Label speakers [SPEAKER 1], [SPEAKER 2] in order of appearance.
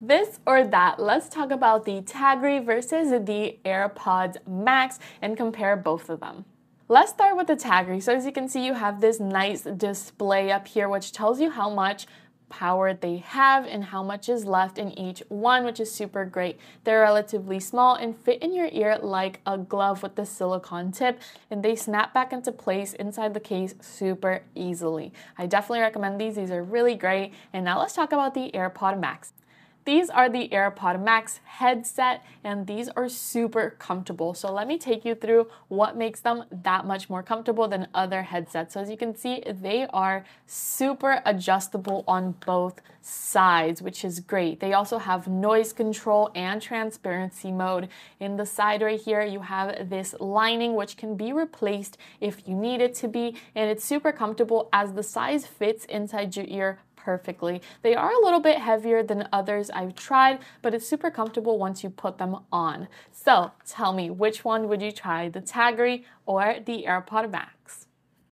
[SPEAKER 1] This or that, let's talk about the Tagry versus the AirPods Max and compare both of them. Let's start with the Tagry. So as you can see, you have this nice display up here which tells you how much power they have and how much is left in each one, which is super great. They're relatively small and fit in your ear like a glove with the silicone tip, and they snap back into place inside the case super easily. I definitely recommend these. These are really great. And now let's talk about the AirPod Max. These are the AirPod Max headset, and these are super comfortable. So let me take you through what makes them that much more comfortable than other headsets. So as you can see, they are super adjustable on both sides, which is great. They also have noise control and transparency mode. In the side right here, you have this lining which can be replaced if you need it to be, and it's super comfortable as the size fits inside your ear perfectly. They are a little bit heavier than others I've tried, but it's super comfortable once you put them on. So tell me, which one would you try, the Tagry or the AirPod Max?